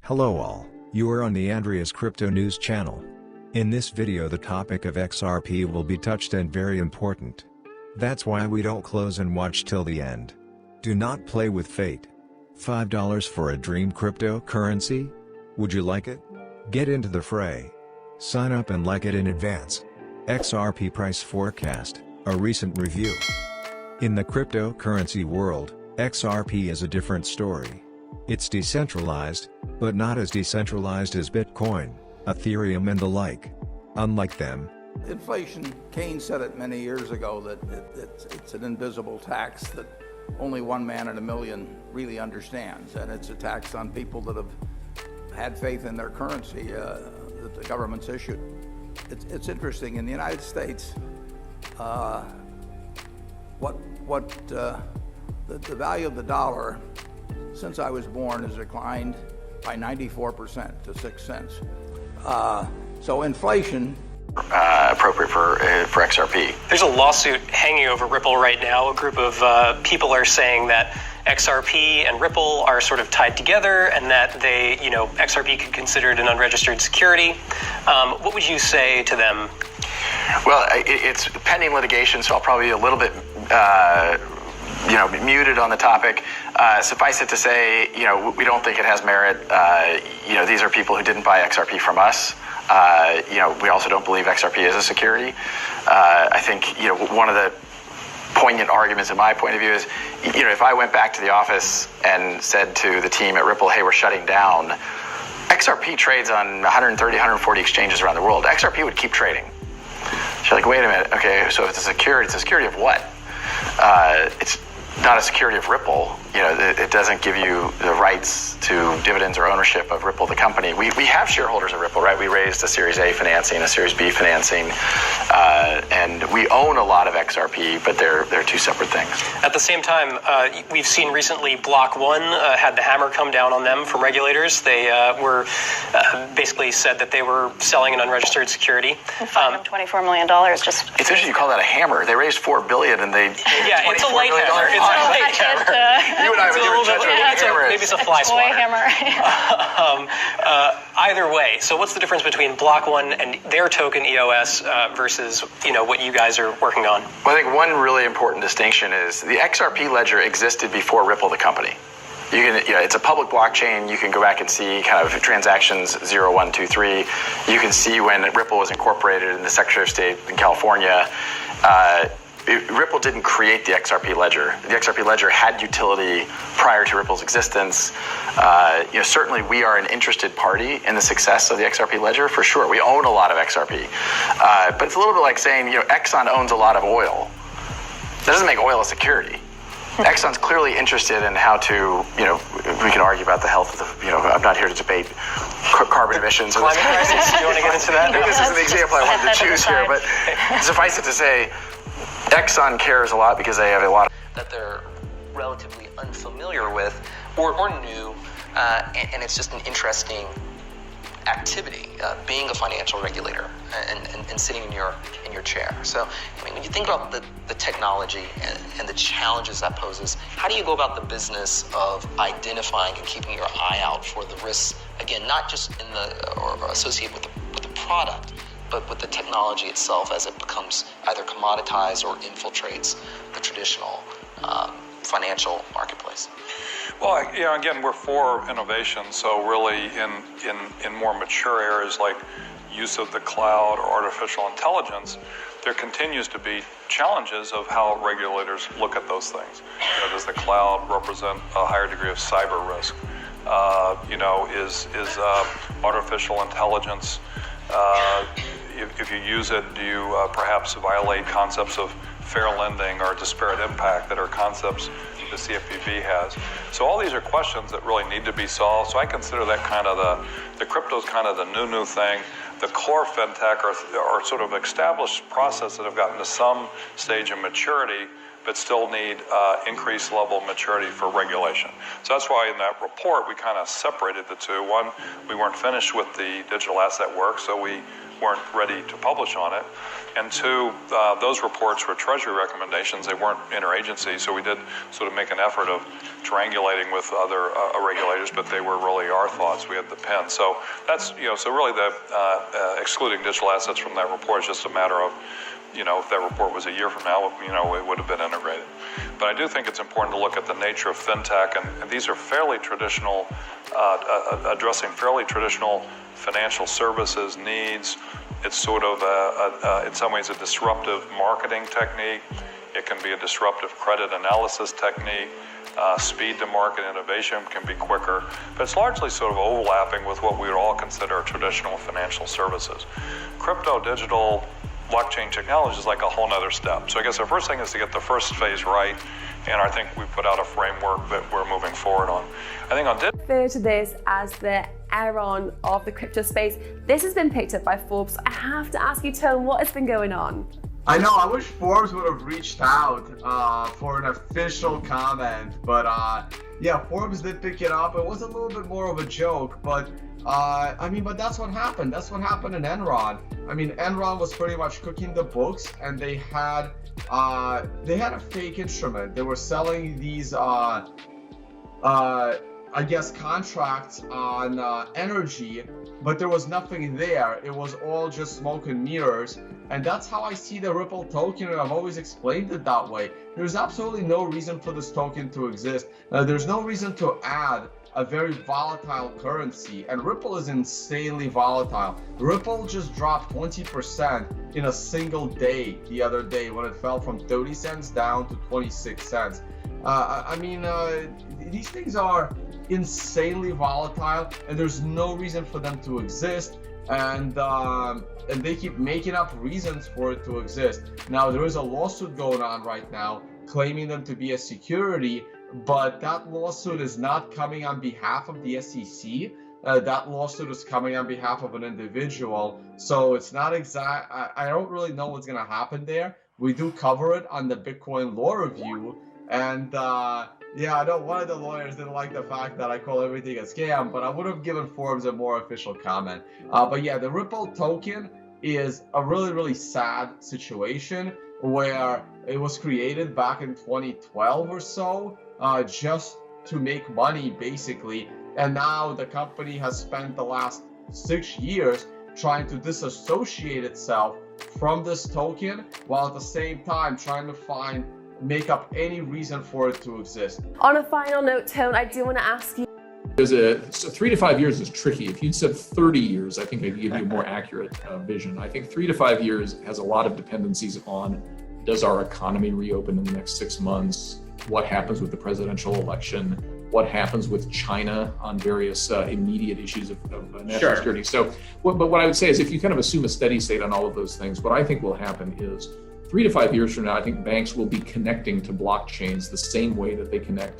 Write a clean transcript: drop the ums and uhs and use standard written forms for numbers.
Hello all, you are on the AndreusCryptoNews channel. In this video the topic of XRP will be touched and very important. That's why we don't close and watch till the end. Do not play with fate. $5 for a dream cryptocurrency? Would you like it? Get into the fray. Sign up and like it in advance. XRP price forecast, a recent review. In the cryptocurrency world, XRP is a different story. It's decentralized, but not as decentralized as Bitcoin, Ethereum and the like. Unlike them, inflation, Keynes said it many years ago that it's an invisible tax that only one man in a million really understands, and it's a tax on people that have had faith in their currency that the government's issued. It's interesting, in the United States, the value of the dollar since I was born has declined by 94% to 6 cents. So inflation appropriate for XRP. There's a lawsuit hanging over Ripple right now. A group of people are saying that XRP and Ripple are sort of tied together, and that XRP could be considered an unregistered security. What would you say to them? Well, it's pending litigation, so I'll probably be a little bit muted on the topic. Suffice it to say, we don't think it has merit. These are people who didn't buy XRP from us. We also don't believe XRP is a security. I think, one of the poignant arguments in my point of view is, if I went back to the office and said to the team at Ripple, hey, we're shutting down, XRP trades on 130, 140 exchanges around the world. XRP would keep trading. So like, wait a minute, okay, so if it's a security of what? It's not a security of Ripple. It doesn't give you the rights to dividends or ownership of Ripple, the company. We have shareholders of Ripple, right? We raised a Series A financing, a Series B financing, and we own a lot of XRP, but they're two separate things. At the same time, we've seen recently Block One had the hammer come down on them from regulators. They were basically said that they were selling an unregistered security. $24 million. Just it's interesting you call that a hammer. They raised $4 billion and they yeah, it's a light hammer. It's a light hammer. You and I would give a judgment on what hammer is. Maybe it's a fly swatter. hammer. Either way, so what's the difference between Block One and their token EOS versus what you guys are working on? Well, I think one really important distinction is the XRP ledger existed before Ripple, the company. You can, it's a public blockchain. You can go back and see kind of transactions 0, 1, 2, 3. You can see when Ripple was incorporated in the Secretary of State in California. Ripple didn't create the XRP ledger. The XRP ledger had utility prior to Ripple's existence. Certainly we are an interested party in the success of the XRP ledger, for sure. We own a lot of XRP. But it's a little bit like saying, Exxon owns a lot of oil. That doesn't make oil a security. Exxon's clearly interested in how to, we can argue about the health of the, I'm not here to debate carbon emissions. Climate crisis, do you want to get into that? This isn't the example I wanted to choose here, but suffice it to say, Exxon cares a lot because they have a lot of that they're relatively unfamiliar with or new, and it's just an interesting activity, being a financial regulator and sitting in your chair. So, when you think about the technology and the challenges that poses, how do you go about the business of identifying and keeping your eye out for the risks, again, not just in or associated with the product, but with the technology itself as it becomes either commoditized or infiltrates the traditional financial marketplace? Well, again, we're for innovation. So really in more mature areas like use of the cloud or artificial intelligence, there continues to be challenges of how regulators look at those things. Does the cloud represent a higher degree of cyber risk? Is artificial intelligence, if you use it, do you perhaps violate concepts of fair lending or disparate impact that are concepts the CFPB has? So all these are questions that really need to be solved. So I consider that kind of the crypto's kind of the new thing. The core fintech are sort of established processes that have gotten to some stage of maturity, but still need increased level of maturity for regulation. So that's why in that report we kind of separated the two. One, we weren't finished with the digital asset work, so we weren't ready to publish on it. And two, those reports were Treasury recommendations. They weren't interagency, so we did sort of make an effort of triangulating with other regulators, but they were really our thoughts. We had the pen. So that's, so really the excluding digital assets from that report is just a matter of, if that report was a year from now, it would have been integrated. But I do think it's important to look at the nature of fintech, and these are fairly traditional, addressing fairly traditional financial services needs. It's sort of, in some ways, a disruptive marketing technique. It can be a disruptive credit analysis technique. Speed to market innovation can be quicker, but it's largely sort of overlapping with what we would all consider traditional financial services. Crypto, digital, blockchain technology is like a whole nother step. So I guess the first thing is to get the first phase right, and I think we put out a framework that we're moving forward on. I think on refer to this as the Enron of the crypto space. This has been picked up by Forbes. I have to ask you, Tone, what has been going on? I know, I wish Forbes would have reached out for an official comment, but yeah, Forbes did pick it up. It was a little bit more of a joke, but but that's what happened. That's what happened in Enron. Enron was pretty much cooking the books, and they had a fake instrument. They were selling these, contracts on energy, but there was nothing there. It was all just smoke and mirrors. And that's how I see the Ripple token, and I've always explained it that way. There's absolutely no reason for this token to exist. There's no reason to add a very volatile currency, and Ripple is insanely volatile. Ripple just dropped 20% in a single day the other day when it fell from 30 cents down to 26 cents. These things are insanely volatile, and there's no reason for them to exist, and they keep making up reasons for it to exist. Now, there is a lawsuit going on right now claiming them to be a security, but that lawsuit is not coming on behalf of the SEC. That lawsuit is coming on behalf of an individual, so it's not exact. I don't really know what's going to happen there. We do cover it on the Bitcoin Law Review, and I know one of the lawyers didn't like the fact that I call everything a scam, but I would have given Forbes a more official comment. But yeah, the Ripple token is a really, really sad situation where it was created back in 2012 or so, just to make money, basically. And now the company has spent the last 6 years trying to disassociate itself from this token, while at the same time trying to make up any reason for it to exist. On a final note, Tone, I do want to ask you. So 3 to 5 years is tricky. If you'd said 30 years, I think I'd give you a more accurate vision. I think 3 to 5 years has a lot of dependencies on, does our economy reopen in the next 6 months? What happens with the presidential election? What happens with China on various immediate issues of national security? So, but what I would say is, if you kind of assume a steady state on all of those things, what I think will happen is 3 to 5 years from now, I think banks will be connecting to blockchains the same way that they connect